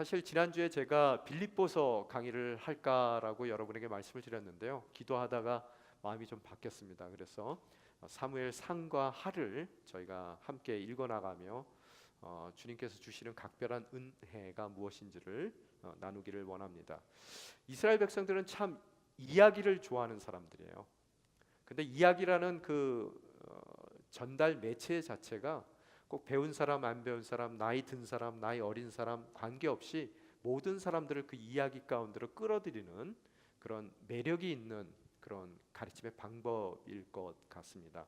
사실 지난주에 제가 빌립보서 강의를 할까라고 여러분에게 말씀을 드렸는데요. 기도하다가 마음이 좀 바뀌었습니다. 그래서 사무엘 상과 하를 저희가 함께 읽어나가며 주님께서 주시는 각별한 은혜가 무엇인지를 나누기를 원합니다. 이스라엘 백성들은 참 이야기를 좋아하는 사람들이에요. 근데 이야기라는 전달 매체 자체가 꼭 배운 사람 안 배운 사람, 나이 든 사람, 나이 어린 사람 관계없이 모든 사람들을 그 이야기 가운데로 끌어들이는 그런 매력이 있는 그런 가르침의 방법일 것 같습니다.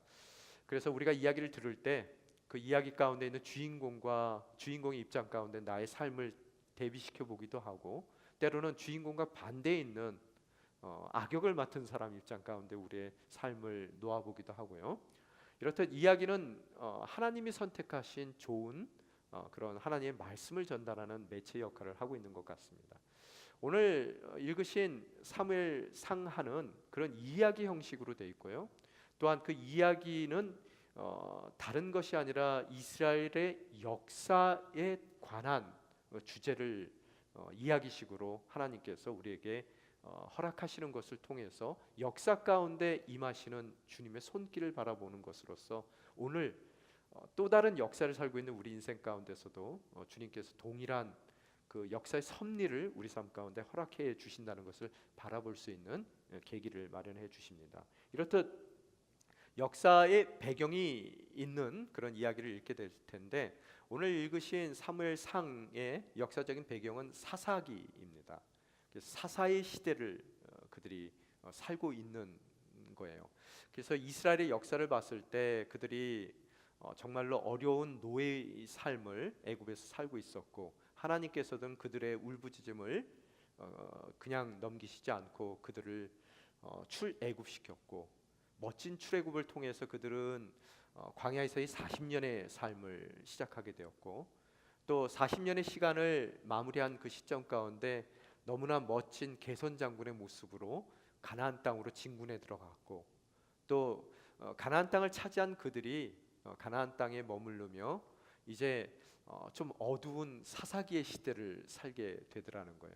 그래서 우리가 이야기를 들을 때 그 이야기 가운데 있는 주인공과 주인공의 입장 가운데 나의 삶을 대비시켜 보기도 하고, 때로는 주인공과 반대에 있는 악역을 맡은 사람 입장 가운데 우리의 삶을 놓아보기도 하고요. 이렇듯 이야기는 하나님이 선택하신 좋은 그런 하나님의 말씀을 전달하는 매체 역할을 하고 있는 것 같습니다. 오늘 읽으신 사무엘 상하는 그런 이야기 형식으로 되어 있고요. 또한 그 이야기는 다른 것이 아니라 이스라엘의 역사에 관한 주제를 이야기식으로 하나님께서 우리에게 허락하시는 것을 통해서 역사 가운데 임하시는 주님의 손길을 바라보는 것으로서 오늘 또 다른 역사를 살고 있는 우리 인생 가운데서도 주님께서 동일한 그 역사의 섭리를 우리 삶 가운데 허락해 주신다는 것을 바라볼 수 있는 계기를 마련해 주십니다. 이렇듯 역사의 배경이 있는 그런 이야기를 읽게 될 텐데, 오늘 읽으신 사무엘상의 역사적인 배경은 사사기입니다. 사사의 시대를 그들이 살고 있는 거예요. 그래서 이스라엘의 역사를 봤을 때 그들이 정말로 어려운 노예의 삶을 애굽에서 살고 있었고, 하나님께서는 그들의 울부짖음을 그냥 넘기시지 않고 그들을 출애굽시켰고, 멋진 출애굽을 통해서 그들은 광야에서의 40년의 삶을 시작하게 되었고, 또 40년의 시간을 마무리한 그 시점 가운데 너무나 멋진 개선 장군의 모습으로 가나안 땅으로 진군해 들어갔고, 또 가나안 땅을 차지한 그들이 가나안 땅에 머무르며 이제 좀 어두운 사사기의 시대를 살게 되더라는 거예요.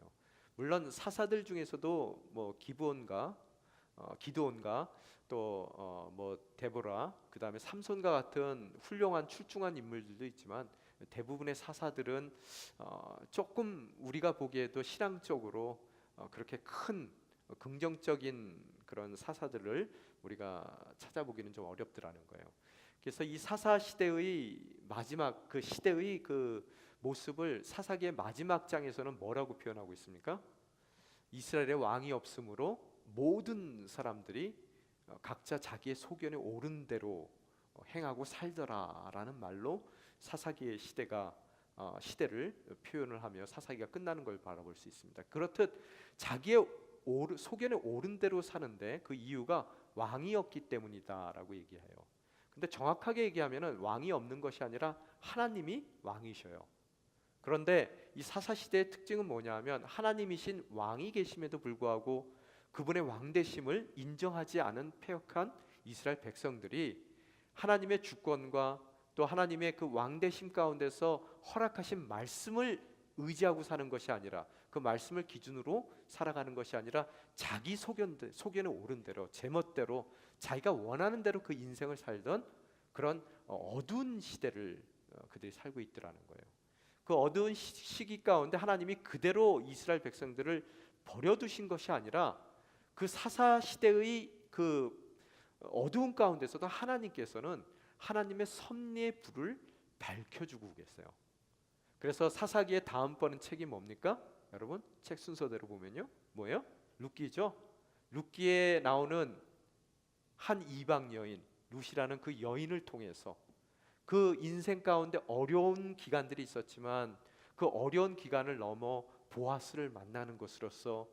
물론 사사들 중에서도 뭐 기드온과 또 뭐 데보라, 그 다음에 삼손과 같은 훌륭한 출중한 인물들도 있지만, 대부분의 사사들은 조금 우리가 보기에도 신앙적으로 그렇게 큰 긍정적인 그런 사사들을 우리가 찾아보기는 좀 어렵더라는 거예요. 그래서 이 사사 시대의 마지막 그 시대의 그 모습을 사사기의 마지막 장에서는 뭐라고 표현하고 있습니까? 이스라엘의 왕이 없으므로 모든 사람들이 각자 자기의 소견에 옳은 대로 행하고 살더라라는 말로 사사기의 시대를 표현을 하며 사사기가 끝나는 걸 바라볼 수 있습니다. 그렇듯 자기의 소견에 옳은 대로 사는데 그 이유가 왕이었기 때문이다라고 얘기해요. 근데 정확하게 얘기하면은 왕이 없는 것이 아니라 하나님이 왕이셔요. 그런데 이 사사 시대의 특징은 뭐냐하면, 하나님이신 왕이 계심에도 불구하고 그분의 왕되심을 인정하지 않은 패역한 이스라엘 백성들이 하나님의 주권과 또 하나님의 그 왕되심 가운데서 허락하신 말씀을 의지하고 사는 것이 아니라, 그 말씀을 기준으로 살아가는 것이 아니라 자기 소견에 옳은 대로 제멋대로 자기가 원하는 대로 그 인생을 살던 그런 어두운 시대를 그들이 살고 있더라는 거예요. 그 어두운 시기 가운데 하나님이 그대로 이스라엘 백성들을 버려두신 것이 아니라, 그 사사 시대의 그 어두운 가운데서도 하나님께서는 하나님의 섭리의 불을 밝혀주고 계세요. 그래서 사사기의 다음번은 책이 뭡니까? 여러분 책 순서대로 보면요, 뭐예요? 룻기죠. 룻기에 나오는 한 이방 여인 룻이라는 그 여인을 통해서 그 인생 가운데 어려운 기간들이 있었지만 그 어려운 기간을 넘어 보아스를 만나는 것으로서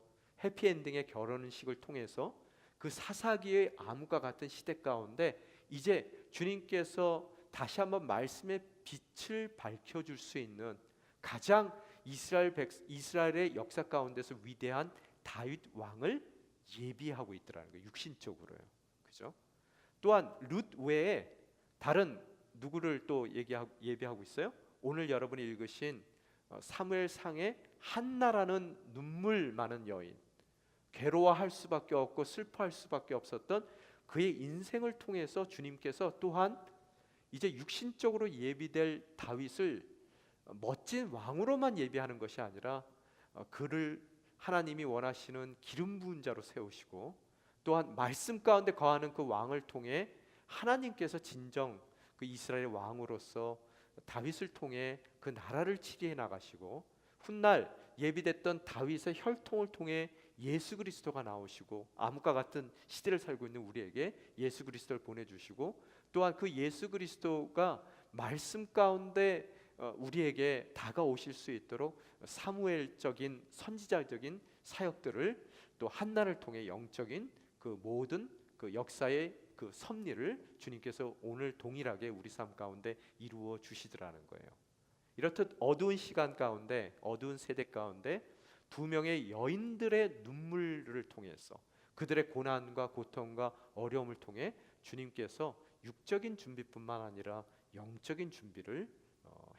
해피엔딩의 결혼식을 통해서 그 사사기의 암과 같은 시대 가운데 이제 주님께서 다시 한번 말씀의 빛을 밝혀줄 수 있는 가장 이스라엘의 역사 가운데서 위대한 다윗 왕을 예비하고 있더라는 거예요. 육신적으로요. 그죠? 또한 룻 외에 다른 누구를 또 예비하고 있어요? 오늘 여러분이 읽으신 사무엘상에 한나라는 눈물 많은 여인, 괴로워할 수밖에 없고 슬퍼할 수밖에 없었던 그의 인생을 통해서 주님께서 또한 이제 육신적으로 예비될 다윗을 멋진 왕으로만 예비하는 것이 아니라 그를 하나님이 원하시는 기름 부은 자로 세우시고 또한 말씀 가운데 거하는 그 왕을 통해 하나님께서 진정 그 이스라엘 왕으로서 다윗을 통해 그 나라를 치리해 나가시고 훗날 예비됐던 다윗의 혈통을 통해 예수 그리스도가 나오시고 암과 같은 시대를 살고 있는 우리에게 예수 그리스도를 보내주시고 또한 그 예수 그리스도가 말씀 가운데 우리에게 다가오실 수 있도록 사무엘적인 선지자적인 사역들을 또 한나를 통해 영적인 그 모든 그 역사의 그 섭리를 주님께서 오늘 동일하게 우리 삶 가운데 이루어 주시더라는 거예요. 이렇듯 어두운 시간 가운데, 어두운 세대 가운데 두 명의 여인들의 눈물을 통해서 그들의 고난과 고통과 어려움을 통해 주님께서 육적인 준비뿐만 아니라 영적인 준비를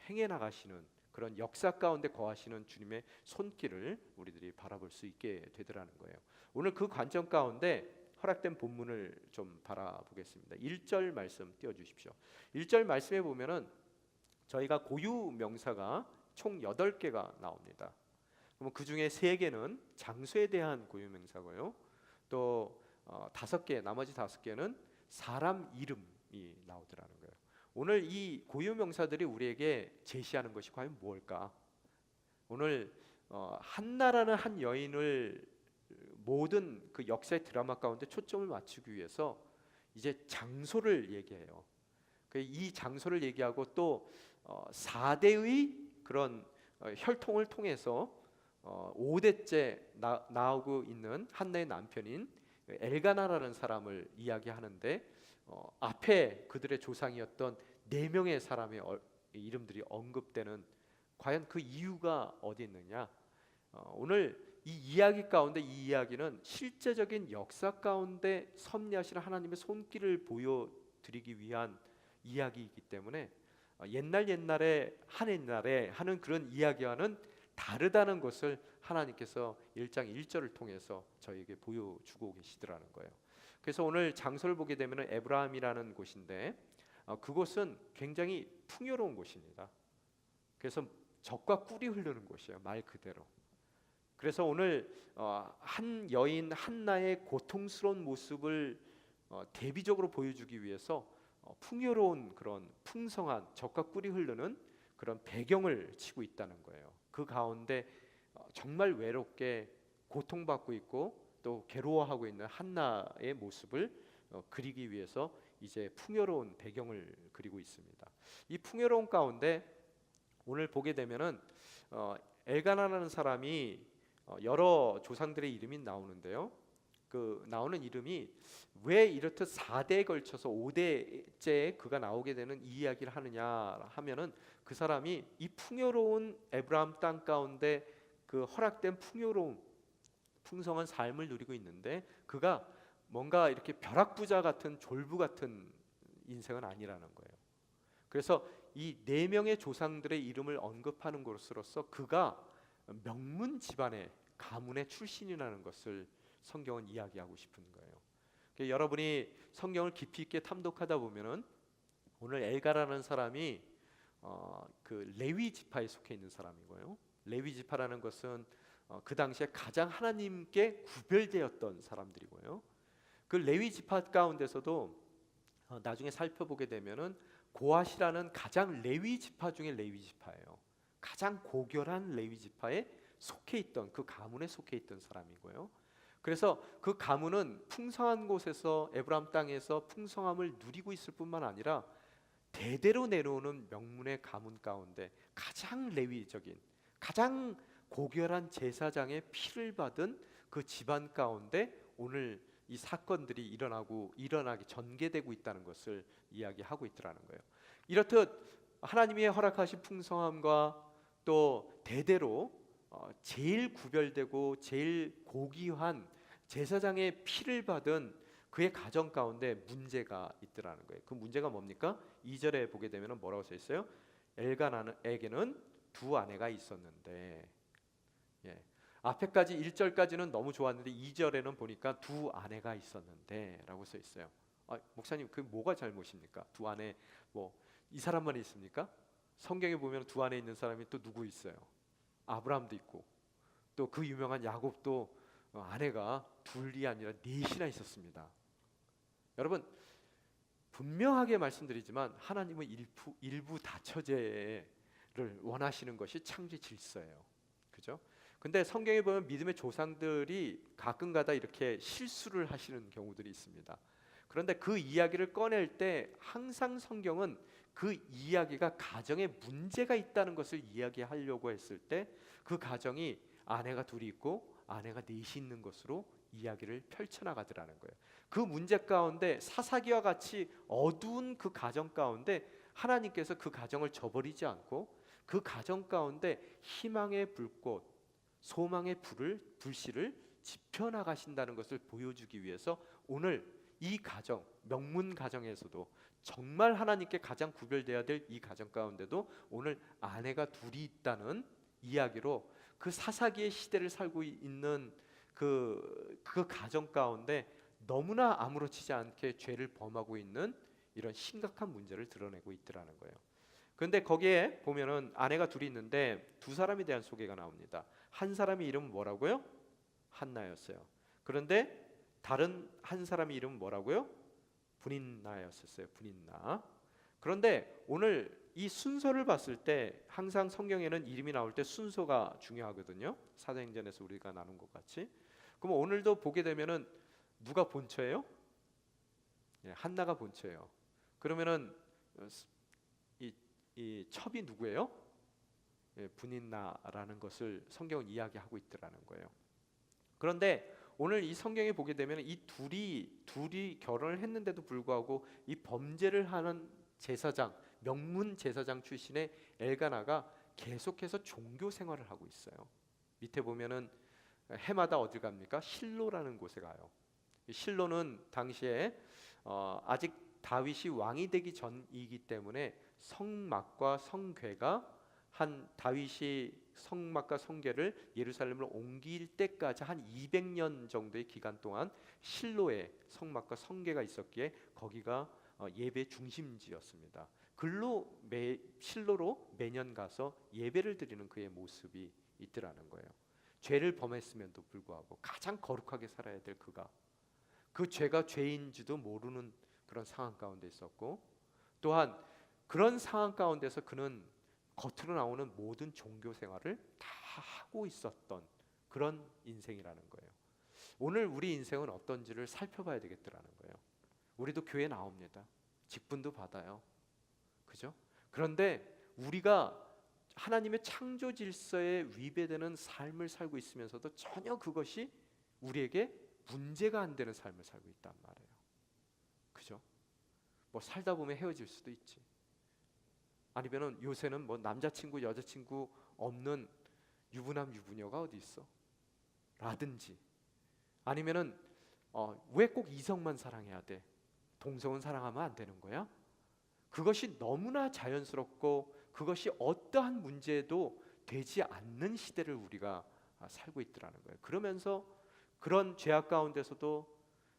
행해 나가시는 그런 역사 가운데 거하시는 주님의 손길을 우리들이 바라볼 수 있게 되더라는 거예요. 오늘 그 관점 가운데 허락된 본문을 좀 바라보겠습니다. 1절 말씀 띄워주십시오. 1절 말씀에 보면은 저희가 고유 명사가 총 8개가 나옵니다. 그럼 그 중에 3개는 장소에 대한 고유 명사고요. 또 5개, 나머지 5개는 사람 이름이 나오더라는 거예요. 오늘 이 고유 명사들이 우리에게 제시하는 것이 과연 무엇일까? 오늘 한나라는 한 여인을 모든 그 역사의 드라마 가운데 초점을 맞추기 위해서 이제 장소를 얘기해요. 이 장소를 얘기하고 또 4대의 그런 혈통을 통해서 5대째 나오고 있는 한나의 남편인 엘가나라는 사람을 이야기하는데 앞에 그들의 조상이었던 4명의 사람의 이름들이 언급되는 과연 그 이유가 어디 있느냐? 오늘 이 이야기 가운데 이 이야기는 실제적인 역사 가운데 섭리하시는 하나님의 손길을 보여드리기 위한 이야기이기 때문에 옛날에 하는 그런 이야기와는 다르다는 것을 하나님께서 1장 1절을 통해서 저에게 보여주고 계시더라는 거예요. 그래서 오늘 장소를 보게 되면 에브라임이라는 곳인데 그곳은 굉장히 풍요로운 곳입니다. 그래서 젖과 꿀이 흐르는 곳이에요, 말 그대로. 그래서 오늘 한 여인 한나의 고통스러운 모습을 대비적으로 보여주기 위해서 풍요로운 그런 풍성한 젖과 꿀이 흐르는 그런 배경을 치고 있다는 거예요. 그 가운데 정말 외롭게 고통받고 있고 또 괴로워하고 있는 한나의 모습을 그리기 위해서 이제 풍요로운 배경을 그리고 있습니다. 이 풍요로운 가운데 오늘 보게 되면은 엘가나라는 사람이 여러 조상들의 이름이 나오는데요. 그 나오는 이름이 왜 이렇듯 4대에 걸쳐서 5대째 그가 나오게 되는 이 이야기를 하느냐 하면은 그 사람이 이 풍요로운 에브라임 땅 가운데 그 허락된 풍성한 삶을 누리고 있는데 그가 뭔가 이렇게 벼락부자 같은 졸부 같은 인생은 아니라는 거예요. 그래서 이 4명의 조상들의 이름을 언급하는 것으로서 그가 명문 집안의 가문의 출신이라는 것을 성경은 이야기하고 싶은 거예요. 그러니까 여러분이 성경을 깊이 있게 탐독하다 보면은 오늘 엘가라는 사람이 그 레위 지파에 속해 있는 사람이고요. 레위 지파라는 것은 그 당시에 가장 하나님께 구별되었던 사람들이고요. 그 레위 지파 가운데서도 나중에 살펴보게 되면은 고핫이라는 가장 레위 지파 중에 레위 지파예요. 가장 고결한 레위 지파에 속해 있던 그 가문에 속해 있던 사람이고요. 그래서 그 가문은 풍성한 곳에서 에브라임 땅에서 풍성함을 누리고 있을 뿐만 아니라 대대로 내려오는 명문의 가문 가운데 가장 레위적인 가장 고결한 제사장의 피를 받은 그 집안 가운데 오늘 이 사건들이 일어나기 전개되고 있다는 것을 이야기하고 있더라는 거예요. 이렇듯 하나님이 허락하신 풍성함과 또 대대로 제일 구별되고 제일 고귀한 제사장의 피를 받은 그의 가정 가운데 문제가 있더라는 거예요. 그 문제가 뭡니까? 2절에 보게 되면 뭐라고 써 있어요? 엘가나에게는 두 아내가 있었는데, 예. 앞에까지 1절까지는 너무 좋았는데 2절에는 보니까 두 아내가 있었는데 라고 써 있어요. 목사님, 그 뭐가 잘못입니까? 두 아내, 뭐 이 사람만 있습니까? 성경에 보면 두 아내 있는 사람이 또 누구 있어요? 아브라함도 있고, 또 그 유명한 야곱도 아내가 둘이 아니라 넷이나 있었습니다. 여러분, 분명하게 말씀드리지만 하나님은 일부 다처제를 원하시는 것이 창조 질서예요. 그죠? 근데 성경에 보면 믿음의 조상들이 가끔가다 이렇게 실수를 하시는 경우들이 있습니다. 그런데 그 이야기를 꺼낼 때 항상 성경은 그 이야기가 가정에 문제가 있다는 것을 이야기하려고 했을 때 그 가정이 아내가 둘이 있고 아내가 넷이 있는 것으로 이야기를 펼쳐나가더라는 거예요. 그 문제 가운데 사사기와 같이 어두운 그 가정 가운데 하나님께서 그 가정을 저버리지 않고 그 가정 가운데 희망의 불꽃, 소망의 불씨를 지펴나가신다는 것을 보여주기 위해서 오늘 이 가정, 명문 가정에서도 정말 하나님께 가장 구별돼야 될 이 가정 가운데도 오늘 아내가 둘이 있다는 이야기로 그 사사기의 시대를 살고 있는 그 가정 가운데 너무나 아무렇지지 않게 죄를 범하고 있는 이런 심각한 문제를 드러내고 있더라는 거예요. 그런데 거기에 보면은 아내가 둘이 있는데 두 사람에 대한 소개가 나옵니다. 한 사람의 이름은 뭐라고요? 한나였어요. 그런데 다른 한 사람의 이름은 뭐라고요? 분인나였었어요. 분인나. 그런데 오늘 이 순서를 봤을 때 항상 성경에는 이름이 나올 때 순서가 중요하거든요. 사도행전에서 우리가 나눈 것 같이. 그럼 오늘도 보게 되면은 누가 본처예요? 한나가 본처예요. 그러면은 이 첩이 누구예요? 분인나라는 것을 성경은 이야기하고 있더라는 거예요. 그런데 오늘 이 성경에 보게 되면 이 둘이 결혼을 했는데도 불구하고 이 범죄를 하는 제사장, 명문 제사장 출신의 엘가나가 계속해서 종교 생활을 하고 있어요. 밑에 보면은 해마다 어딜 갑니까? 실로라는 곳에 가요. 실로는 당시에 아직 다윗이 왕이 되기 전이기 때문에 성막과 성궤가 한 다윗이 성막과 성궤를 예루살렘으로 옮길 때까지 한 200년 정도의 기간 동안 실로에 성막과 성궤가 있었기에 거기가 예배 중심지였습니다. 실로로 매년 가서 예배를 드리는 그의 모습이 있더라는 거예요. 죄를 범했음에도 불구하고 가장 거룩하게 살아야 될 그가 그 죄가 죄인지도 모르는 그런 상황 가운데 있었고, 또한 그런 상황 가운데서 그는 겉으로 나오는 모든 종교 생활을 다 하고 있었던 그런 인생이라는 거예요. 오늘 우리 인생은 어떤지를 살펴봐야 되겠더라는 거예요. 우리도 교회 나옵니다. 직분도 받아요. 그죠? 그런데 우리가 하나님의 창조 질서에 위배되는 삶을 살고 있으면서도 전혀 그것이 우리에게 문제가 안 되는 삶을 살고 있단 말이에요. 그죠? 뭐 살다 보면 헤어질 수도 있지. 아니면은 요새는 뭐 남자친구 여자친구 없는 유부남 유부녀가 어디 있어? 라든지, 아니면은 왜 꼭 이성만 사랑해야 돼? 동성은 사랑하면 안 되는 거야? 그것이 너무나 자연스럽고 그것이 어떠한 문제도 되지 않는 시대를 우리가 살고 있더라는 거예요. 그러면서 그런 죄악 가운데서도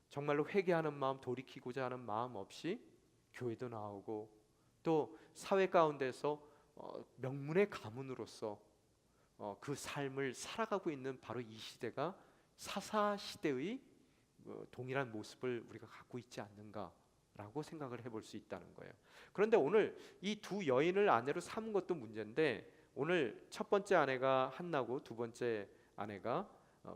정말로 회개하는 마음, 돌이키고자 하는 마음 없이 교회도 나오고 또 사회 가운데서 명문의 가문으로서 그 삶을 살아가고 있는 바로 이 시대가 사사 시대의 동일한 모습을 우리가 갖고 있지 않는가라고 생각을 해볼 수 있다는 거예요. 그런데 오늘 이 두 여인을 아내로 삼은 것도 문제인데, 오늘 첫 번째 아내가 한나고 두 번째 아내가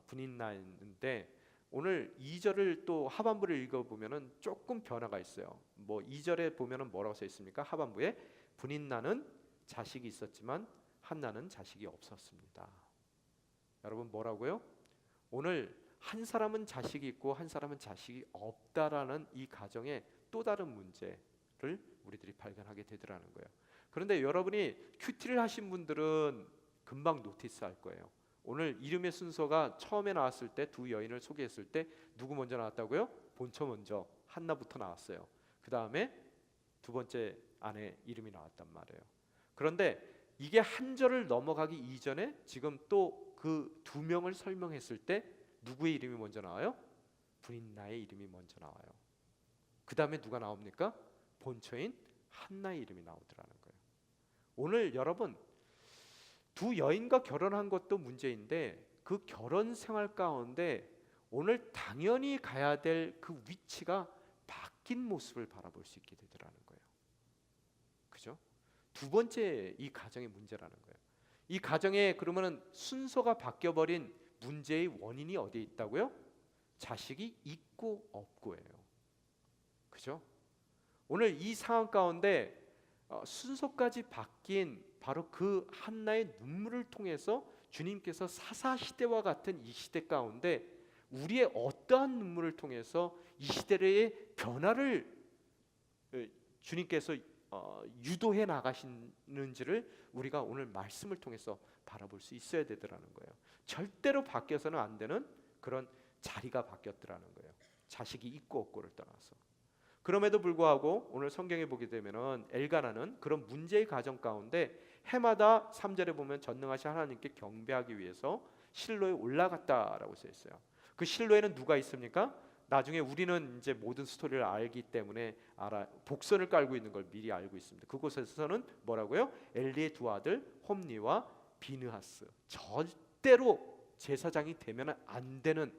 분인나였는데, 오늘 2절을 또 하반부를 읽어보면은 조금 변화가 있어요. 뭐 2절에 보면은 뭐라고 써 있습니까? 하반부에 분인나는 자식이 있었지만 한나는 자식이 없었습니다. 여러분, 뭐라고요? 오늘 한 사람은 자식이 있고 한 사람은 자식이 없다라는 이 가정의 또 다른 문제를 우리들이 발견하게 되더라는 거예요. 그런데 여러분이 큐티를 하신 분들은 금방 노티스할 거예요. 오늘 이름의 순서가 처음에 나왔을 때 두 여인을 소개했을 때 누구 먼저 나왔다고요? 본처 먼저 한나부터 나왔어요. 그 다음에 두 번째 아내 이름이 나왔단 말이에요. 그런데 이게 한 절을 넘어가기 이전에 지금 또 그 두 명을 설명했을 때 누구의 이름이 먼저 나와요? 브린나의 이름이 먼저 나와요. 그 다음에 누가 나옵니까? 본처인 한나의 이름이 나오더라는 거예요. 오늘 여러분, 두 여인과 결혼한 것도 문제인데 그 결혼 생활 가운데 오늘 당연히 가야 될 그 위치가 바뀐 모습을 바라볼 수 있게 되더라는 거예요. 그죠? 두 번째 이 가정의 문제라는 거예요. 이 가정에 그러면은 순서가 바뀌어버린 문제의 원인이 어디에 있다고요? 자식이 있고 없고예요. 그죠? 오늘 이 상황 가운데 순서까지 바뀐 바로 그 한나의 눈물을 통해서 주님께서 사사시대와 같은 이 시대 가운데 우리의 어떠한 눈물을 통해서 이 시대의 변화를 주님께서 유도해 나가시는지를 우리가 오늘 말씀을 통해서 바라볼 수 있어야 되더라는 거예요. 절대로 바뀌어서는 안 되는 그런 자리가 바뀌었더라는 거예요. 자식이 있고 없고를 떠나서. 그럼에도 불구하고 오늘 성경에 보게 되면은 엘가나는 그런 문제의 가정 가운데 해마다 3절에 보면 전능하신 하나님께 경배하기 위해서 실로에 올라갔다라고 써 있어요. 그 실로에는 누가 있습니까? 나중에 우리는 이제 모든 스토리를 알기 때문에 복선을 깔고 있는 걸 미리 알고 있습니다. 그곳에서는 뭐라고요? 엘리의 두 아들 홈니와 비느하스, 절대로 제사장이 되면 안 되는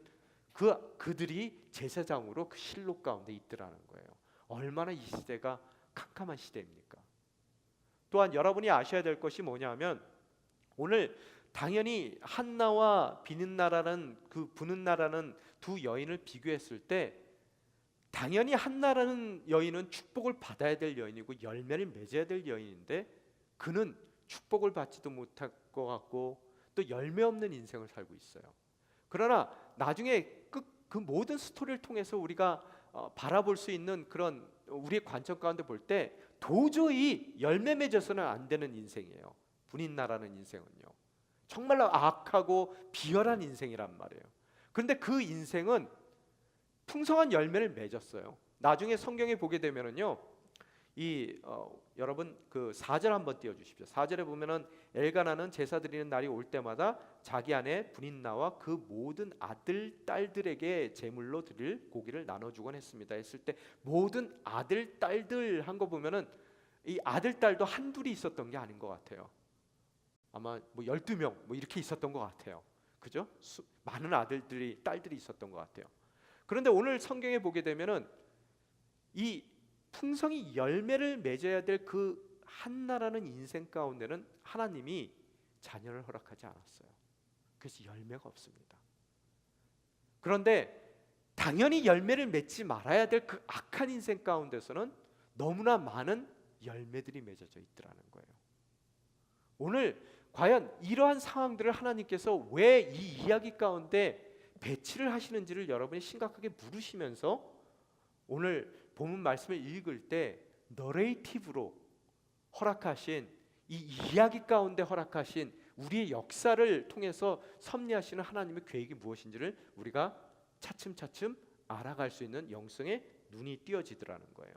그들이 제사장으로 그 실로 가운데 있더라는 거예요. 얼마나 이 시대가 캄캄한 시대입니까? 또한 여러분이 아셔야 될 것이 뭐냐면 오늘 당연히 한나와 비느나라는 그 부느나라는 두 여인을 비교했을 때 당연히 한나라는 여인은 축복을 받아야 될 여인이고 열매를 맺어야 될 여인인데 그는 축복을 받지도 못할 것 같고 또 열매 없는 인생을 살고 있어요. 그러나 나중에 그 모든 스토리를 통해서 우리가 바라볼 수 있는 그런 우리의 관점 가운데 볼 때 도저히 열매 맺어서는 안 되는 인생이에요. 분인나라는 인생은요. 정말로 악하고 비열한 인생이란 말이에요. 그런데 그 인생은 풍성한 열매를 맺었어요. 나중에 성경에 보게 되면은요, 여러분 그 4절 한번 띄워주십시오. 4절에 보면은 엘가나는 제사 드리는 날이 올 때마다 자기 아내 브닌나와 그 모든 아들 딸들에게 제물로 드릴 고기를 나눠주곤 했습니다. 했을 때 모든 아들 딸들 한 거 보면은 이 아들 딸도 한둘이 있었던 게 아닌 것 같아요. 아마 뭐 12명 뭐 이렇게 있었던 것 같아요. 그죠? 많은 딸들이 있었던 것 같아요. 그런데 오늘 성경에 보게 되면은 이 풍성이 열매를 맺어야 될 그 한나라는 인생 가운데는 하나님이 자녀를 허락하지 않았어요. 그래서 열매가 없습니다. 그런데 당연히 열매를 맺지 말아야 될 그 악한 인생 가운데서는 너무나 많은 열매들이 맺어져 있더라는 거예요. 오늘 과연 이러한 상황들을 하나님께서 왜 이 이야기 가운데 배치를 하시는지를 여러분이 심각하게 물으시면서 오늘 본문 말씀을 읽을 때 너레이티브로 허락하신 이 이야기 가운데 허락하신 우리의 역사를 통해서 섭리하시는 하나님의 계획이 무엇인지를 우리가 차츰차츰 알아갈 수 있는 영성의 눈이 띄어지더라는 거예요.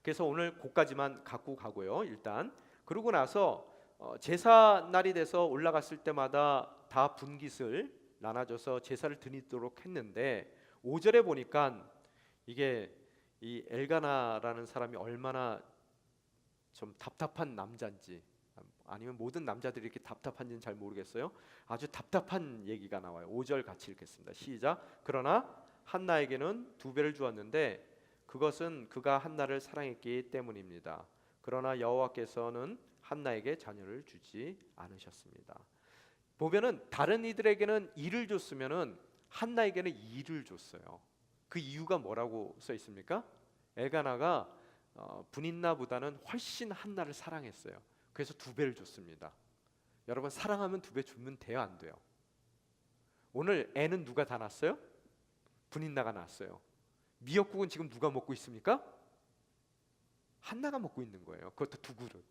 그래서 오늘 그까지만 갖고 가고요. 일단 그러고 나서 제사 날이 돼서 올라갔을 때마다 다 분깃을 나눠줘서 제사를 드리도록 했는데 5절에 보니까 이게 이 엘가나라는 사람이 얼마나 좀 답답한 남자인지 아니면 모든 남자들이 이렇게 답답한지는 잘 모르겠어요. 아주 답답한 얘기가 나와요. 5절 같이 읽겠습니다. 시작. 그러나 한나에게는 2배를 주었는데 그것은 그가 한나를 사랑했기 때문입니다. 그러나 여호와께서는 한나에게 자녀를 주지 않으셨습니다. 보면은 다른 이들에게는 1을 줬으면은 한나에게는 2를 줬어요. 그 이유가 뭐라고 써 있습니까? 엘가나가 분인나보다는 훨씬 한나를 사랑했어요. 그래서 2배를 줬습니다. 여러분 사랑하면 2배 주면 돼요, 안 돼요? 오늘 애는 누가 다 낳았어요? 분인나가 낳았어요. 미역국은 지금 누가 먹고 있습니까? 한나가 먹고 있는 거예요. 그것도 2그릇.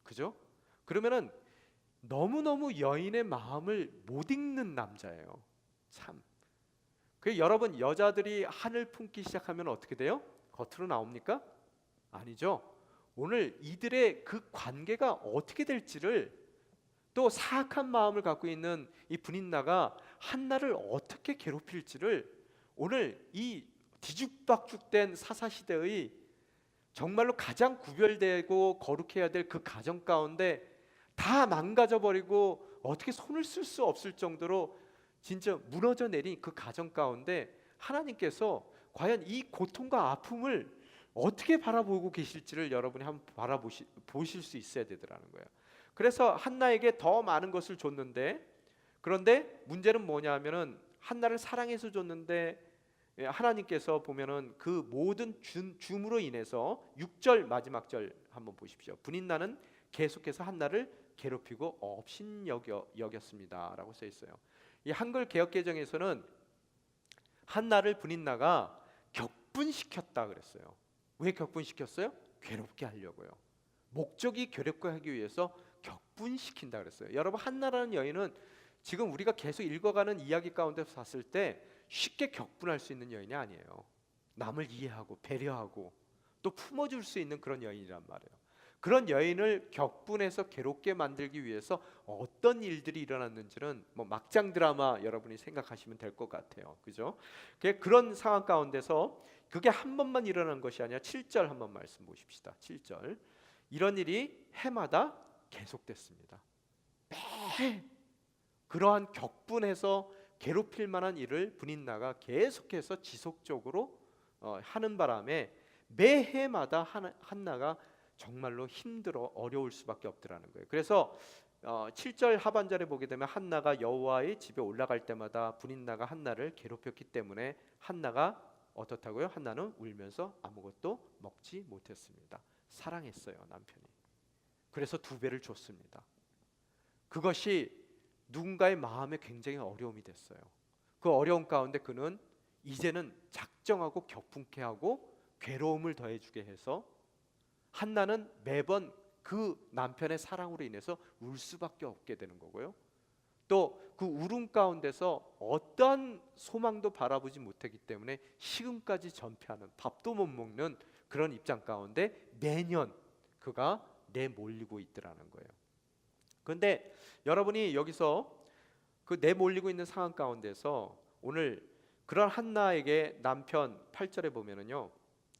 그죠? 그러면은 너무너무 여인의 마음을 못 읽는 남자예요. 참. 그 여러분 여자들이 한을 품기 시작하면 어떻게 돼요? 겉으로 나옵니까? 아니죠. 오늘 이들의 그 관계가 어떻게 될지를, 또 사악한 마음을 갖고 있는 이 브닌나가 한나를 어떻게 괴롭힐지를 오늘 이 뒤죽박죽된 사사시대의 정말로 가장 구별되고 거룩해야 될 그 가정 가운데 다 망가져 버리고 어떻게 손을 쓸 수 없을 정도로 진짜 무너져 내린 그 가정 가운데 하나님께서 과연 이 고통과 아픔을 어떻게 바라보고 계실지를 여러분이 한번 보실 수 있어야 되더라는 거예요. 그래서 한나에게 더 많은 것을 줬는데, 그런데 문제는 뭐냐면은 한나를 사랑해서 줬는데 하나님께서 보면은 그 모든 줌으로 인해서 6절 마지막 절 한번 보십시오. 브닌나는 계속해서 한나를 괴롭히고 업신여겼습니다라고 써 있어요. 이 한글 개역개정에서는 한나를 브닌나가 격분시켰다 그랬어요. 왜 격분시켰어요? 괴롭게 하려고요. 목적이 괴롭게 하기 위해서 격분시킨다 그랬어요. 여러분, 한나라는 여인은 지금 우리가 계속 읽어가는 이야기 가운데서 봤을 때 쉽게 격분할 수 있는 여인이 아니에요. 남을 이해하고 배려하고 또 품어줄 수 있는 그런 여인이란 말이에요. 그런 여인을 격분해서 괴롭게 만들기 위해서 어떤 일들이 일어났는지는 뭐 막장 드라마 여러분이 생각하시면 될 것 같아요. 그죠? 그런 상황 가운데서 그게 한 번만 일어난 것이 아니라 7절 한번 말씀 보십시다. 7절. 이런 일이 해마다 계속됐습니다. 매 그러한 격분해서 괴롭힐 만한 일을 브닌나가 계속해서 지속적으로 하는 바람에 매해마다 한나가 정말로 힘들어 어려울 수밖에 없더라는 거예요. 그래서 7절 하반절에 보게 되면 한나가 여호와의 집에 올라갈 때마다 브닌나가 한나를 괴롭혔기 때문에 한나가 어떻다고요? 한나는 울면서 아무것도 먹지 못했습니다. 사랑했어요, 남편이. 그래서 2배를 줬습니다. 그것이 누군가의 마음에 굉장히 어려움이 됐어요. 그 어려움 가운데 그는 이제는 작정하고 격분케 하고 괴로움을 더해주게 해서 한나는 매번 그 남편의 사랑으로 인해서 울 수밖에 없게 되는 거고요. 또 그 울음 가운데서 어떠한 소망도 바라보지 못했기 때문에 식음까지 전폐하는, 밥도 못 먹는 그런 입장 가운데 매년 그가 내몰리고 있더라는 거예요. 그런데 여러분이 여기서 그 내몰리고 있는 상황 가운데서 오늘 그런 한나에게 남편 8절에 보면은요,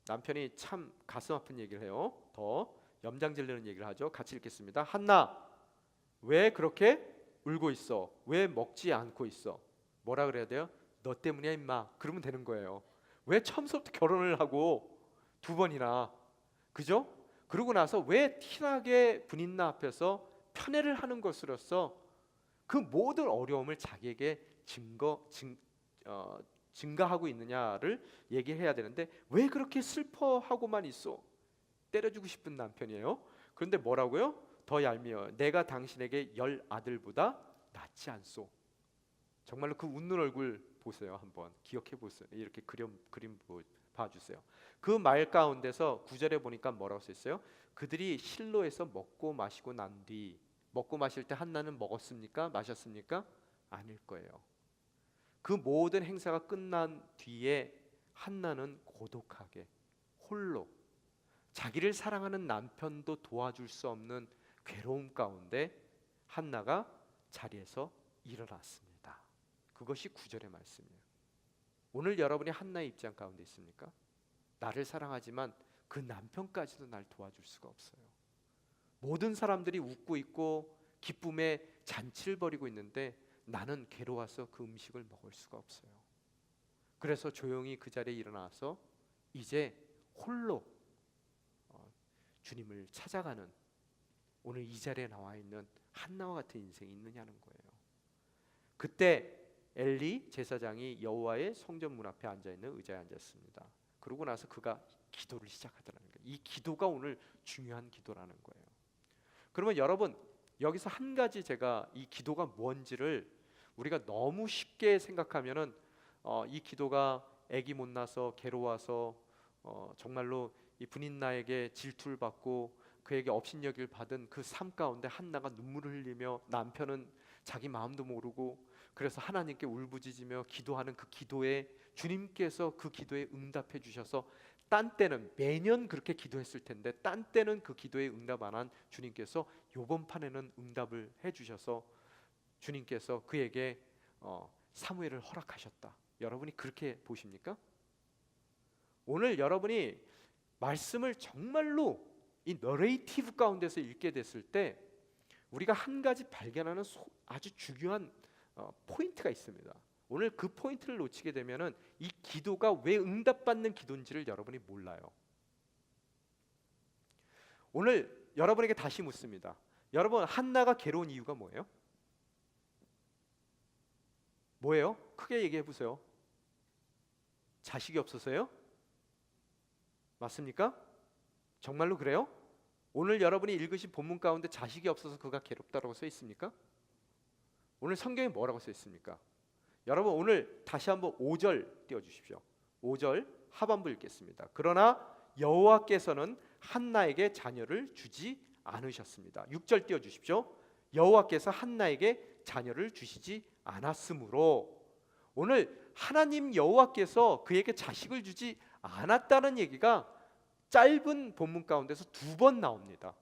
남편이 참 가슴 아픈 얘기를 해요. 더 염장질르는 얘기를 하죠. 같이 읽겠습니다. 한나, 왜 그렇게 울고 있어? 왜 먹지 않고 있어? 뭐라 그래야 돼요? 너 때문이야 임마. 그러면 되는 거예요. 왜 처음부터 결혼을 하고 2번이나, 그죠? 그러고 나서 왜 티나게 브닌나 앞에서 편애를 하는 것으로서 그 모든 어려움을 자기에게 증가하고 있느냐를 얘기해야 되는데 왜 그렇게 슬퍼하고만 있어? 때려주고 싶은 남편이에요. 그런데 뭐라고요? 더 얄미워. 내가 당신에게 10 아들보다 낫지 않소. 정말로 그 웃는 얼굴 보세요. 한번 기억해 보세요. 이렇게 그림 봐주세요. 그 말 가운데서 9절에 보니까 뭐라고 써 있어요? 그들이 실로에서 먹고 마시고 난 뒤, 먹고 마실 때 한나는 먹었습니까? 마셨습니까? 아닐 거예요. 그 모든 행사가 끝난 뒤에 한나는 고독하게 홀로 자기를 사랑하는 남편도 도와줄 수 없는 괴로움 가운데 한나가 자리에서 일어났습니다. 그것이 9절의 말씀이에요. 오늘 여러분이 한나의 입장 가운데 있습니까? 나를 사랑하지만 그 남편까지도 날 도와줄 수가 없어요. 모든 사람들이 웃고 있고 기쁨의 잔치를 벌이고 있는데 나는 괴로워서 그 음식을 먹을 수가 없어요. 그래서 조용히 그 자리에 일어나서 이제 홀로 주님을 찾아가는, 오늘 이 자리에 나와 있는 한나와 같은 인생이 있느냐는 거예요. 그때 엘리 제사장이 여호와의 성전 문 앞에 앉아 있는 의자에 앉았습니다. 그러고 나서 그가 기도를 시작하더라는 거예요. 이 기도가 오늘 중요한 기도라는 거예요. 그러면 여러분, 여기서 한 가지 제가 이 기도가 뭔지를 우리가 너무 쉽게 생각하면은 이 기도가 아기 못 낳아서 괴로워서 정말로 이 브닌나에게 질투를 받고 그에게 업신여길 받은 그 삶 가운데 한나가 눈물을 흘리며 남편은 자기 마음도 모르고 그래서 하나님께 울부짖으며 기도하는 그 기도에 주님께서 그 기도에 응답해 주셔서 딴 때는 매년 그렇게 기도했을 텐데 딴 때는 그 기도에 응답 안 한 주님께서 요번 판에는 응답을 해 주셔서 주님께서 그에게 사무엘을 허락하셨다. 여러분이 그렇게 보십니까? 오늘 여러분이 말씀을 정말로 이 너레이티브 가운데서 읽게 됐을 때 우리가 한 가지 발견하는 아주 중요한 포인트가 있습니다. 오늘 그 포인트를 놓치게 되면은 이 기도가 왜 응답받는 기도인지를 여러분이 몰라요. 오늘 여러분에게 다시 묻습니다. 여러분, 한나가 괴로운 이유가 뭐예요? 뭐예요? 크게 얘기해 보세요. 자식이 없어서요? 맞습니까? 정말로 그래요? 오늘 여러분이 읽으신 본문 가운데 자식이 없어서 그가 괴롭다라고 써 있습니까? 오늘 성경에 뭐라고 써 있습니까? 여러분, 오늘 다시 한번 5절 띄워주십시오. 5절 하반부 읽겠습니다. 그러나 여호와께서는 한나에게 자녀를 주지 않으셨습니다. 6절 띄워주십시오. 여호와께서 한나에게 자녀를 주시지 않았으므로, 오늘 하나님 여호와께서 그에게 자식을 주지 않았다는 얘기가 짧은 본문 가운데서 2번 나옵니다.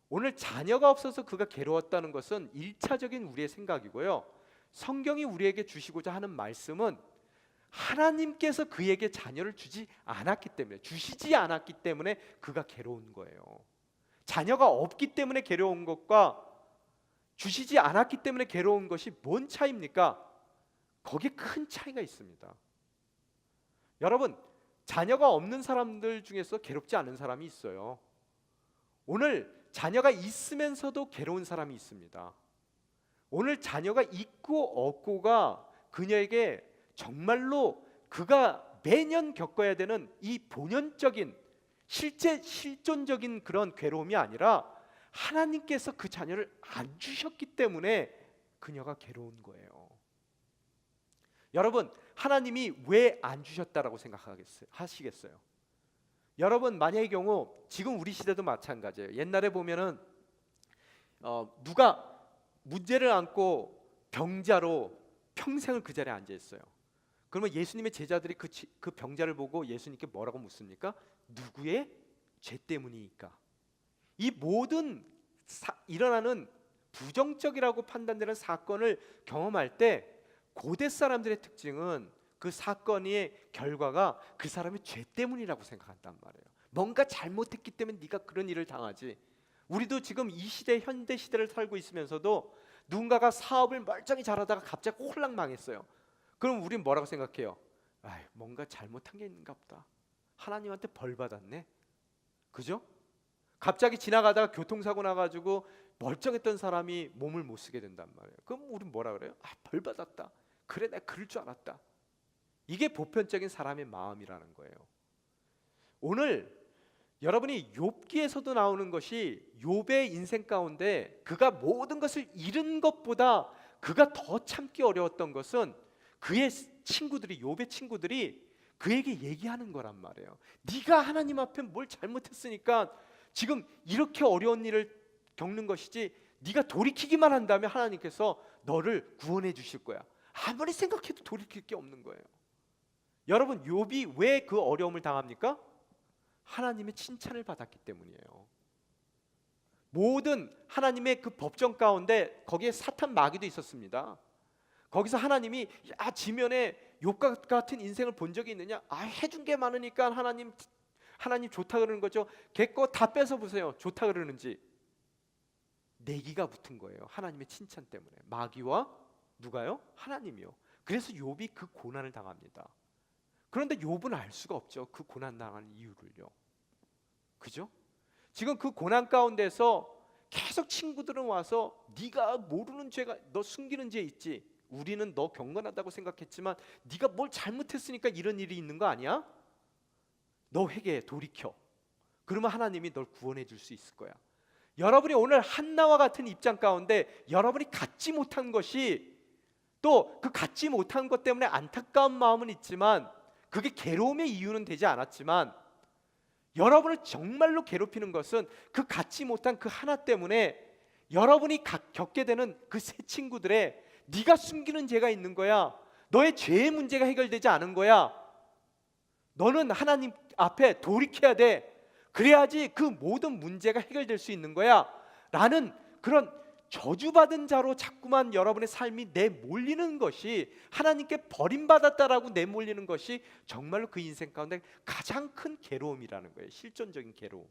오늘 자녀가 없어서 그가 괴로웠다는 것은 1차적인 우리의 생각이고요, 성경이 우리에게 주시고자 하는 말씀은 하나님께서 그에게 자녀를 주시지 않았기 때문에 그가 괴로운 거예요. 자녀가 없기 때문에 괴로운 것과 주시지 않았기 때문에 괴로운 것이 뭔 차이입니까? 거기에 큰 차이가 있습니다. 여러분, 자녀가 없는 사람들 중에서 괴롭지 않은 사람이 있어요. 오늘 자녀가 있으면서도 괴로운 사람이 있습니다. 오늘 자녀가 있고 없고가 그녀에게 정말로 그가 매년 겪어야 되는 이 본연적인 실존적인 그런 괴로움이 아니라 하나님께서 그 자녀를 안 주셨기 때문에 그녀가 괴로운 거예요. 여러분, 하나님이 왜 안 주셨다라고 생각하시겠어요? 여러분, 만약의 경우 지금 우리 시대도 마찬가지예요. 옛날에 보면은 누가 문제를 안고 병자로 평생을 그 자리에 앉아 있어요. 그러면 예수님의 제자들이 그 병자를 보고 예수님께 뭐라고 묻습니까? 누구의 죄 때문이니까? 이 모든 일어나는 부정적이라고 판단되는 사건을 경험할 때 고대 사람들의 특징은 그 사건의 결과가 그 사람의 죄 때문이라고 생각한단 말이에요. 뭔가 잘못했기 때문에 네가 그런 일을 당하지. 우리도 지금 이 시대, 현대 시대를 살고 있으면서도 누군가가 사업을 멀쩡히 잘하다가 갑자기 홀랑 망했어요. 그럼 우린 뭐라고 생각해요? 뭔가 잘못한 게 있는가 보다. 하나님한테 벌 받았네. 그죠? 갑자기 지나가다가 교통사고 나가지고 멀쩡했던 사람이 몸을 못 쓰게 된단 말이에요. 그럼 우린 뭐라 그래요? 벌 받았다. 그래, 내가 그럴 줄 알았다. 이게 보편적인 사람의 마음이라는 거예요. 오늘 여러분이 욥기에서도 나오는 것이 욥의 인생 가운데 그가 모든 것을 잃은 것보다 그가 더 참기 어려웠던 것은 그의 친구들이, 욥의 친구들이 그에게 얘기하는 거란 말이에요. 네가 하나님 앞에 뭘 잘못했으니까 지금 이렇게 어려운 일을 겪는 것이지, 네가 돌이키기만 한다면 하나님께서 너를 구원해 주실 거야. 아무리 생각해도 돌이킬 게 없는 거예요. 여러분, 욥이 왜 그 어려움을 당합니까? 하나님의 칭찬을 받았기 때문이에요. 모든 하나님의 그 법정 가운데 거기에 사탄 마귀도 있었습니다. 거기서 하나님이 지면에 욥과 같은 인생을 본 적이 있느냐? 해준 게 많으니까 하나님 좋다 그러는 거죠. 걔 거 다 뺏어 보세요. 좋다 그러는지. 내기가 붙은 거예요. 하나님의 칭찬 때문에. 마귀와 누가요? 하나님이요. 그래서 욥이 그 고난을 당합니다. 그런데 욥은 알 수가 없죠. 그 고난 당하는 이유를요. 그죠? 지금 그 고난 가운데서 계속 친구들은 와서 네가 모르는 죄가, 너 숨기는 죄 있지. 우리는 너 경건하다고 생각했지만 네가 뭘 잘못했으니까 이런 일이 있는 거 아니야? 너 회개해, 돌이켜. 그러면 하나님이 널 구원해 줄 수 있을 거야. 여러분이 오늘 한나와 같은 입장 가운데 여러분이 갖지 못한 것이, 또 그 갖지 못한 것 때문에 안타까운 마음은 있지만 그게 괴로움의 이유는 되지 않았지만, 여러분을 정말로 괴롭히는 것은 그 갖지 못한 그 하나 때문에 여러분이 겪게 되는 그 세 친구들의 네가 숨기는 죄가 있는 거야. 너의 죄의 문제가 해결되지 않은 거야. 너는 하나님 앞에 돌이켜야 돼. 그래야지 그 모든 문제가 해결될 수 있는 거야 라는 그런 저주받은 자로 자꾸만 여러분의 삶이 내몰리는 것이, 하나님께 버림받았다라고 내몰리는 것이 정말로 그 인생 가운데 가장 큰 괴로움이라는 거예요. 실존적인 괴로움.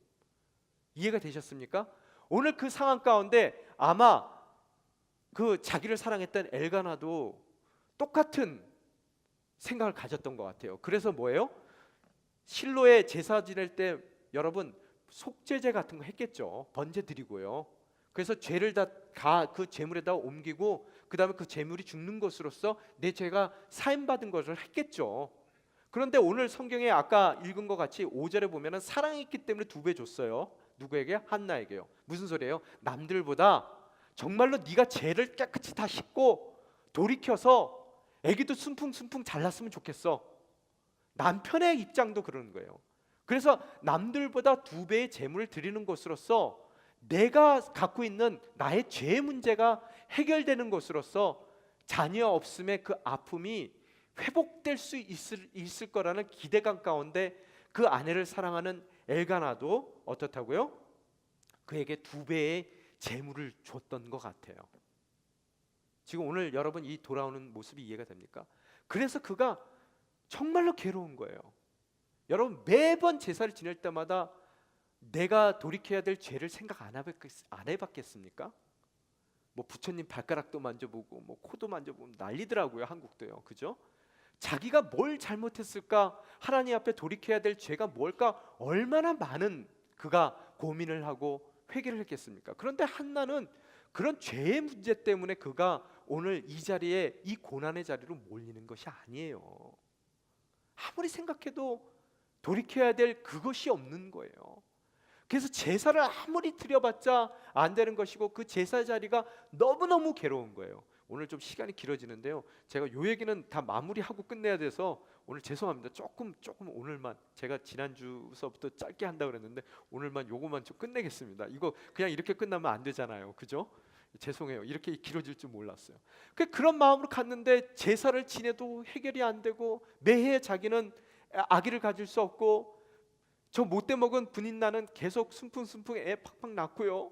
이해가 되셨습니까? 오늘 그 상황 가운데 아마 그 자기를 사랑했던 엘가나도 똑같은 생각을 가졌던 것 같아요. 그래서 뭐예요? 실로에 제사 지낼 때 여러분 속죄제 같은 거 했겠죠. 번제 드리고요. 그래서 죄를 다 그 제물에다 옮기고 그 다음에 그 제물이 죽는 것으로서 내 죄가 사함받은 것을 했겠죠. 그런데 오늘 성경에 아까 읽은 것 같이 5절에 보면은 사랑했기 때문에 2배 줬어요. 누구에게? 한나에게요. 무슨 소리예요? 남들보다 정말로 네가 죄를 깨끗이 다 씻고 돌이켜서 애기도 순풍순풍 잘났으면 좋겠어. 남편의 입장도 그러는 거예요. 그래서 남들보다 2배의 재물을 드리는 것으로서 내가 갖고 있는 나의 죄의 문제가 해결되는 것으로서 자녀 없음의 그 아픔이 회복될 수 있을 거라는 기대감 가운데 그 아내를 사랑하는 엘가나도 어떻다고요? 그에게 2배의 재물을 줬던 것 같아요. 지금 오늘 여러분 이 돌아오는 모습이 이해가 됩니까? 그래서 그가 정말로 괴로운 거예요. 여러분 매번 제사를 지낼 때마다 내가 돌이켜야 될 죄를 생각 안 해봤겠습니까? 뭐 부처님 발가락도 만져보고 뭐 코도 만져보고 난리더라고요. 한국도요. 그죠? 자기가 뭘 잘못했을까? 하나님 앞에 돌이켜야 될 죄가 뭘까? 얼마나 많은 그가 고민을 하고 회개를 했겠습니까? 그런데 한나는 그런 죄의 문제 때문에 그가 오늘 이 자리에, 이 고난의 자리로 몰리는 것이 아니에요. 아무리 생각해도 돌이켜야 될 그것이 없는 거예요. 그래서 제사를 아무리 드려봤자 안 되는 것이고 그 제사 자리가 너무너무 괴로운 거예요. 오늘 좀 시간이 길어지는데요. 제가 요 얘기는 다 마무리하고 끝내야 돼서 오늘 죄송합니다. 조금 오늘만, 제가 지난주서부터 짧게 한다고 그랬는데 오늘만 요거만 좀 끝내겠습니다. 이거 그냥 이렇게 끝나면 안 되잖아요. 그죠? 죄송해요. 이렇게 길어질 줄 몰랐어요. 그런 마음으로 갔는데 제사를 지내도 해결이 안 되고 매해 자기는 아기를 가질 수 없고 저 못돼 먹은 분인나는 계속 순풍순풍 애 팍팍 낳고요.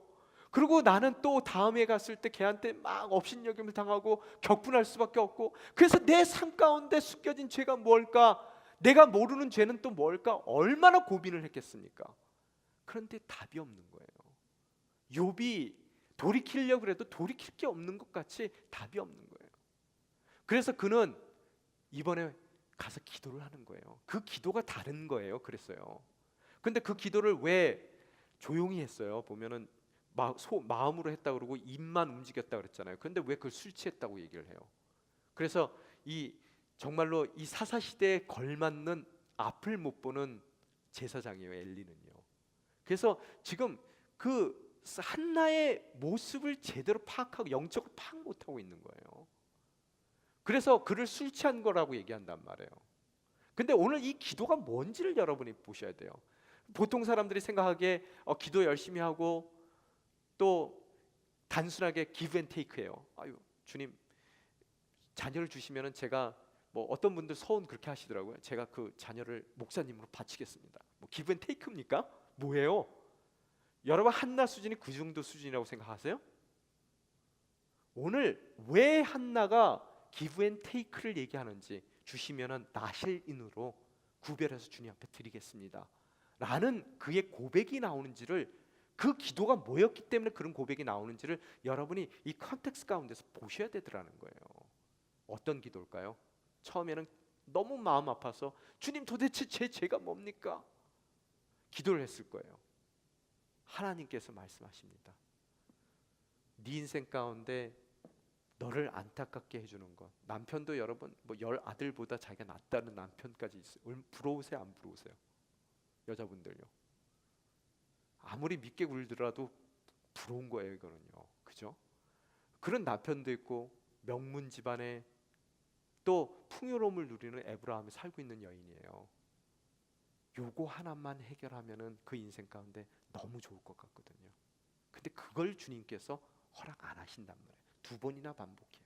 그리고 나는 또 다음에 갔을 때 걔한테 막 업신여김을 당하고 격분할 수밖에 없고, 그래서 내 삶 가운데 숨겨진 죄가 뭘까? 내가 모르는 죄는 또 뭘까? 얼마나 고민을 했겠습니까? 그런데 답이 없는 거예요. 욥이 돌이키려고 해도 돌이킬 게 없는 것 같이 답이 없는 거예요. 그래서 그는 이번에 가서 기도를 하는 거예요. 그 기도가 다른 거예요. 그랬어요. 근데 그 기도를 왜 조용히 했어요? 보면은 마음으로 했다 그러고 입만 움직였다 그랬잖아요. 그런데 왜 그걸 술 취했다고 얘기를 해요? 그래서 이 정말로 이 사사 시대에 걸맞는 앞을 못 보는 제사장이에요. 엘리는요. 그래서 지금 그 한나의 모습을 제대로 파악하고 영적으로 파악 못하고 있는 거예요. 그래서 그를 술 취한 거라고 얘기한단 말이에요. 근데 오늘 이 기도가 뭔지를 여러분이 보셔야 돼요. 보통 사람들이 생각하기에 기도 열심히 하고 또 단순하게 give and take예요. 아유 주님 자녀를 주시면은 제가 뭐 어떤 분들 서운 그렇게 하시더라고요. 제가 그 자녀를 목사님으로 바치겠습니다. 뭐 give and take입니까? 뭐예요? 여러분 한나 수준이 그 정도 수준이라고 생각하세요? 오늘 왜 한나가 give and take를 얘기하는지, 주시면은 나실인으로 구별해서 주님 앞에 드리겠습니다 라는 그의 고백이 나오는지를, 그 기도가 뭐였기 때문에 그런 고백이 나오는지를 여러분이 이 컨텍스트 가운데서 보셔야 되더라는 거예요. 어떤 기도일까요? 처음에는 너무 마음 아파서 주님 도대체 제 죄가 뭡니까? 기도를 했을 거예요. 하나님께서 말씀하십니다. 네 인생 가운데 너를 안타깝게 해주는 것. 남편도 여러분 뭐 10아들보다 자기가 낫다는 남편까지 있어요. 부러우세요? 안 부러우세요? 여자분들요. 아무리 믿게 굴더라도 부러운 거예요, 이거는요. 그죠? 그런 남편도 있고 명문 집안에 또 풍요로움을 누리는 에브라함이 살고 있는 여인이에요. 요거 하나만 해결하면은 그 인생 가운데 너무 좋을 것 같거든요. 근데 그걸 주님께서 허락 안 하신단 말이에요. 2번이나 반복해요.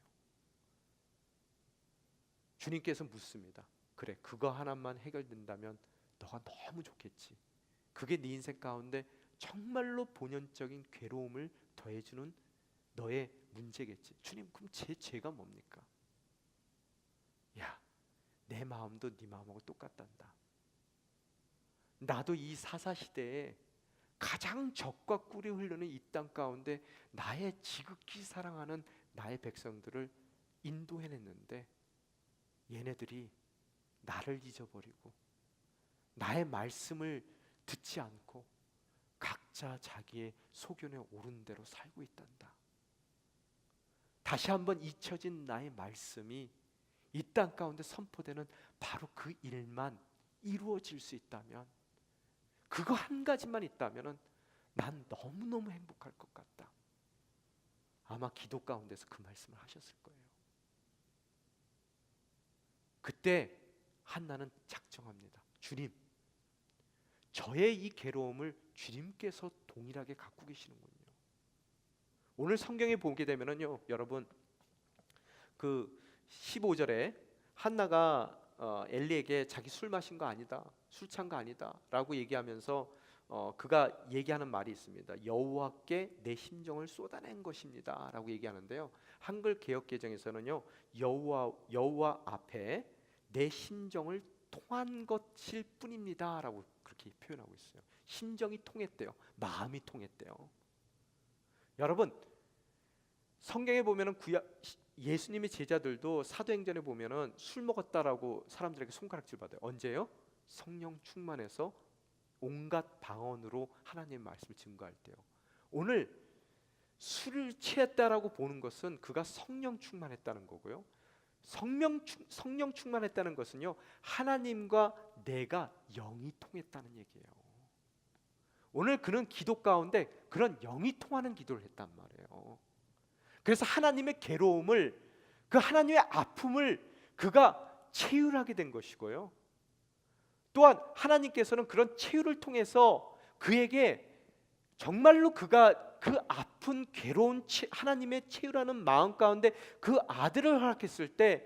주님께서 묻습니다. 그래, 그거 하나만 해결된다면 너가 너무 좋겠지. 그게 네 인생 가운데 정말로 본연적인 괴로움을 더해주는 너의 문제겠지. 주님, 그럼 제 죄가 뭡니까? 야, 내 마음도 네 마음하고 똑같단다. 나도 이 사사시대에 가장 적과 꿀이 흐르는 이 땅 가운데 나의 지극히 사랑하는 나의 백성들을 인도해냈는데 얘네들이 나를 잊어버리고 나의 말씀을 듣지 않고 각자 자기의 소견에 오른 대로 살고 있단다. 다시 한번 잊혀진 나의 말씀이 이 땅 가운데 선포되는 바로 그 일만 이루어질 수 있다면, 그거 한 가지만 있다면 난 너무너무 행복할 것 같다. 아마 기도 가운데서 그 말씀을 하셨을 거예요. 그때 한나는 작정합니다. 주님, 저의 이 괴로움을 주님께서 동일하게 갖고 계시는군요. 오늘 성경에 보게 되면은요, 여러분, 그 15절에 한나가 엘리에게 자기 술 마신 거 아니다, 술 찬 거 아니다 라고 얘기하면서 그가 얘기하는 말이 있습니다. 여호와께 내 심정을 쏟아낸 것입니다 라고 얘기하는데요, 한글 개역개정에서는요, 여호와 앞에 내 심정을 통한 것일 뿐입니다 라고 그렇게 표현하고 있어요. 심정이 통했대요. 마음이 통했대요. 여러분, 성경에 보면은 예수님의 제자들도 사도행전에 보면은 술 먹었다라고 사람들에게 손가락질 받아요. 언제요? 성령 충만해서 온갖 방언으로 하나님의 말씀을 증거할 때요. 오늘 술을 취했다라고 보는 것은 그가 성령 충만했다는 거고요. 성령 충만했다는 것은요, 하나님과 내가 영이 통했다는 얘기예요. 오늘 그는 기도 가운데 그런 영이 통하는 기도를 했단 말이에요. 그래서 하나님의 괴로움을, 그 하나님의 아픔을 그가 체휼하게 된 것이고요, 또한 하나님께서는 그런 체휼을 통해서 그에게 정말로 그가 그 아픈 괴로운 하나님의 체휼하는 마음 가운데 그 아들을 허락했을 때,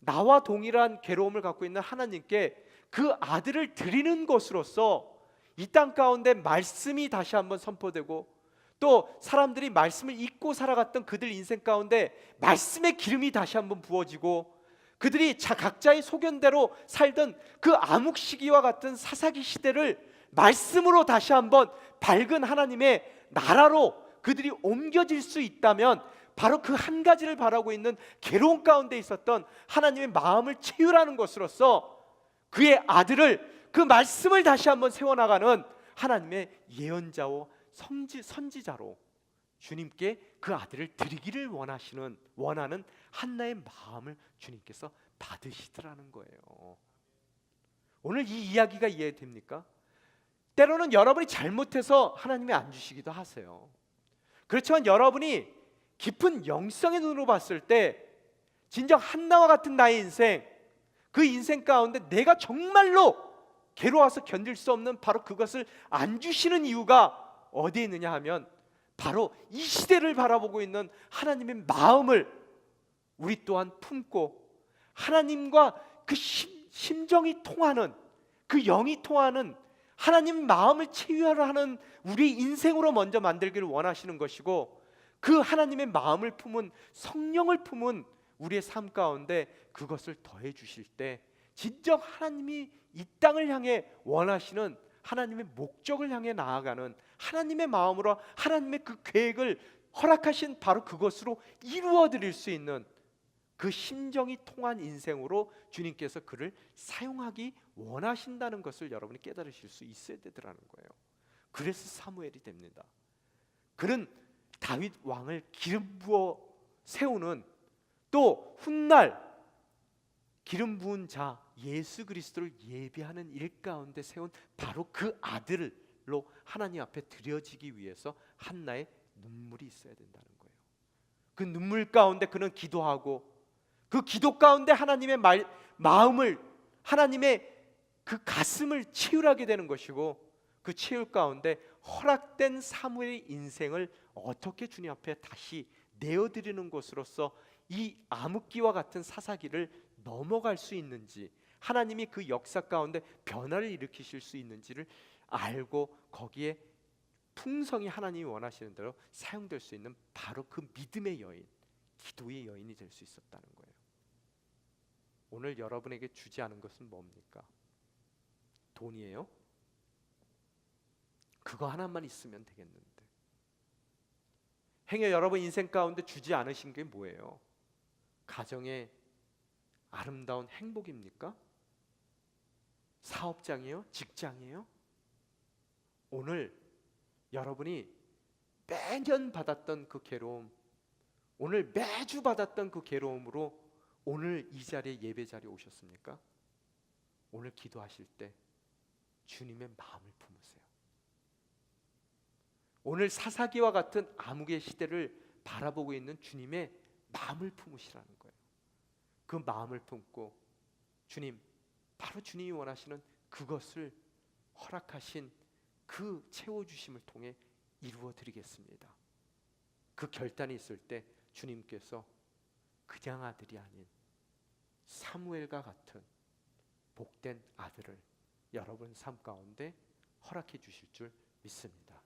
나와 동일한 괴로움을 갖고 있는 하나님께 그 아들을 드리는 것으로서 이 땅 가운데 말씀이 다시 한번 선포되고, 또 사람들이 말씀을 잊고 살아갔던 그들 인생 가운데 말씀의 기름이 다시 한번 부어지고, 그들이 각자의 소견대로 살던 그 암흑 시기와 같은 사사기 시대를 말씀으로 다시 한번 밝은 하나님의 나라로 그들이 옮겨질 수 있다면, 바로 그 한 가지를 바라고 있는 괴로움 가운데 있었던 하나님의 마음을 체휼하는 것으로서 그의 아들을, 그 말씀을 다시 한번 세워나가는 하나님의 예언자와 선지자로 주님께 그 아들을 드리기를 원하는 한나의 마음을 주님께서 받으시더라는 거예요. 오늘 이 이야기가 이해됩니까? 때로는 여러분이 잘못해서 하나님이 안 주시기도 하세요. 그렇지만 여러분이 깊은 영성의 눈으로 봤을 때 진정 한나와 같은 나의 인생, 그 인생 가운데 내가 정말로 괴로워서 견딜 수 없는 바로 그것을 안 주시는 이유가 어디에 있느냐 하면, 바로 이 시대를 바라보고 있는 하나님의 마음을 우리 또한 품고 하나님과 그 심정이 통하는, 그 영이 통하는 하나님 마음을 체유하는 우리 인생으로 먼저 만들기를 원하시는 것이고, 그 하나님의 마음을 품은, 성령을 품은 우리의 삶 가운데 그것을 더해 주실 때 진정 하나님이 이 땅을 향해 원하시는 하나님의 목적을 향해 나아가는 하나님의 마음으로 하나님의 그 계획을 허락하신 바로 그것으로 이루어 드릴 수 있는 그 심정이 통한 인생으로 주님께서 그를 사용하기 원하신다는 것을 여러분이 깨달으실 수 있어야 되더라는 거예요. 그래서 사무엘이 됩니다. 그는 다윗 왕을 기름 부어 세우는, 또 훗날 기름 부은 자 예수 그리스도를 예비하는 일 가운데 세운 바로 그 아들로 하나님 앞에 드려지기 위해서 한나의 눈물이 있어야 된다는 거예요. 그 눈물 가운데 그는 기도하고, 그 기도 가운데 하나님의 마음을, 하나님의 그 가슴을 치유하게 되는 것이고, 그 치유 가운데 허락된 사무엘의 인생을 어떻게 주님 앞에 다시 내어드리는 것으로서 이 암흑기와 같은 사사기를 넘어갈 수 있는지, 하나님이 그 역사 가운데 변화를 일으키실 수 있는지를 알고 거기에 풍성히 하나님이 원하시는 대로 사용될 수 있는 바로 그 믿음의 여인, 기도의 여인이 될 수 있었다는 거예요. 오늘 여러분에게 주지 않은 것은 뭡니까? 돈이에요? 그거 하나만 있으면 되겠는데. 행여 여러분 인생 가운데 주지 않으신 게 뭐예요? 가정의 아름다운 행복입니까? 사업장이에요? 직장이에요? 오늘 여러분이 매년 받았던 그 괴로움, 오늘 매주 받았던 그 괴로움으로 오늘 이 자리에, 예배 자리에 오셨습니까? 오늘 기도하실 때 주님의 마음을 품으세요. 오늘 사사기와 같은 암흑의 시대를 바라보고 있는 주님의 마음을 품으시라는 거예요. 그 마음을 품고 주님, 바로 주님이 원하시는 그것을 허락하신 그 채워주심을 통해 이루어 드리겠습니다. 그 결단이 있을 때 주님께서 그냥 아들이 아닌 사무엘과 같은 복된 아들을 여러분 삶 가운데 허락해 주실 줄 믿습니다.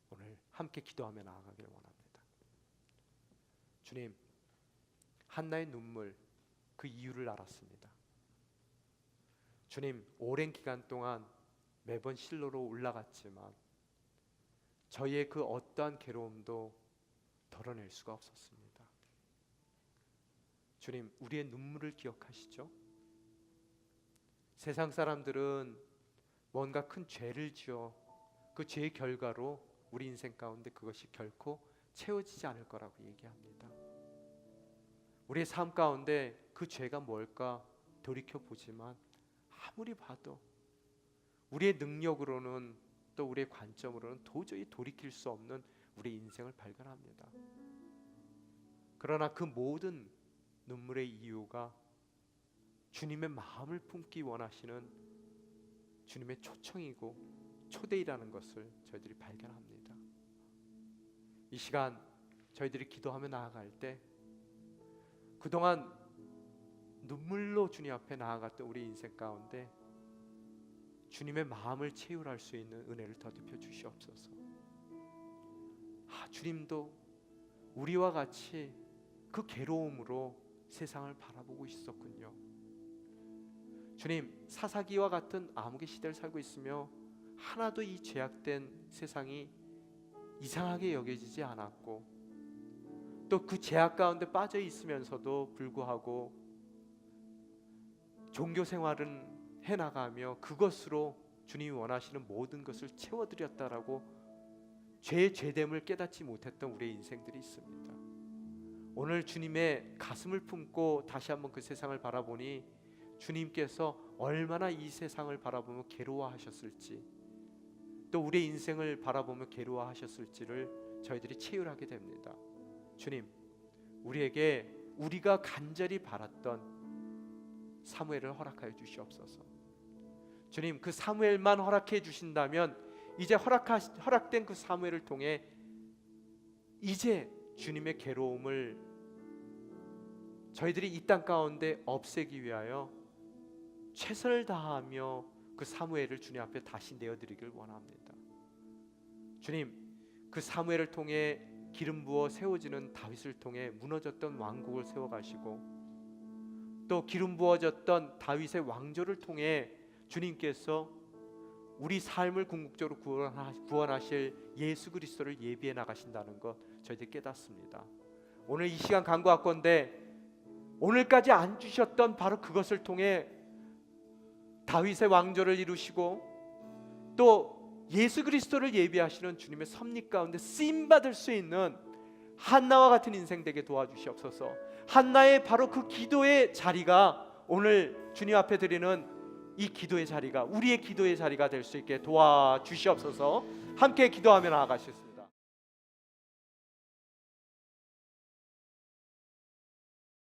오늘 함께 기도하며 나아가기를 원합니다. 주님, 한나의 눈물, 그 이유를 알았습니다. 주님, 오랜 기간 동안 매번 실로로 올라갔지만 저희의 그 어떠한 괴로움도 덜어낼 수가 없었습니다. 주님, 우리의 눈물을 기억하시죠? 세상 사람들은 뭔가 큰 죄를 지어 그 죄의 결과로 우리 인생 가운데 그것이 결코 채워지지 않을 거라고 얘기합니다. 우리의 삶 가운데 그 죄가 뭘까 돌이켜보지만 아무리 봐도 우리의 능력으로는, 또 우리의 관점으로는 도저히 돌이킬 수 없는 우리 인생을 발견합니다. 그러나 그 모든 눈물의 이유가 주님의 마음을 품기 원하시는 주님의 초청이고 초대이라는 것을 저희들이 발견합니다. 이 시간 저희들이 기도하며 나아갈 때 그동안 눈물로 주님 앞에 나아갔던 우리 인생 가운데 주님의 마음을 채울할 수 있는 은혜를 더듬혀 주시옵소서. 주님도 우리와 같이 그 괴로움으로 세상을 바라보고 있었군요. 주님, 사사기와 같은 암흑의 시대를 살고 있으며 하나도 이 죄악된 세상이 이상하게 여겨지지 않았고, 또 그 죄악 가운데 빠져 있으면서도 불구하고 종교 생활은 해나가며 그것으로 주님이 원하시는 모든 것을 채워드렸다라고 죄의 죄됨을 깨닫지 못했던 우리의 인생들이 있습니다. 오늘 주님의 가슴을 품고 다시 한번 그 세상을 바라보니 주님께서 얼마나 이 세상을 바라보며 괴로워하셨을지, 또 우리의 인생을 바라보며 괴로워하셨을지를 저희들이 체휼하게 됩니다. 주님, 우리에게 우리가 간절히 바랐던 사무엘을 허락하여 주시옵소서. 주님, 그 사무엘만 허락해 주신다면 이제 허락된 그 사무엘을 통해 이제 주님의 괴로움을 저희들이 이 땅 가운데 없애기 위하여 최선을 다하며 그 사무엘을 주님 앞에 다시 내어드리길 원합니다. 주님, 그 사무엘을 통해 기름 부어 세워지는 다윗을 통해 무너졌던 왕국을 세워가시고, 또 기름 부어졌던 다윗의 왕조를 통해 주님께서 우리 삶을 궁극적으로 구원하실 예수 그리스도를 예비해 나가신다는 것 저희들 깨닫습니다. 오늘 이 시간 간구하건대 오늘까지 안 주셨던 바로 그것을 통해 다윗의 왕조를 이루시고 또 예수 그리스도를 예비하시는 주님의 섭리 가운데 쓰임받을 수 있는 한나와 같은 인생 되게 도와주시옵소서. 한나의 바로 그 기도의 자리가 오늘 주님 앞에 드리는 이 기도의 자리가 우리의 기도의 자리가 될 수 있게 도와주시옵소서. 함께 기도하며 나아가시겠습니다.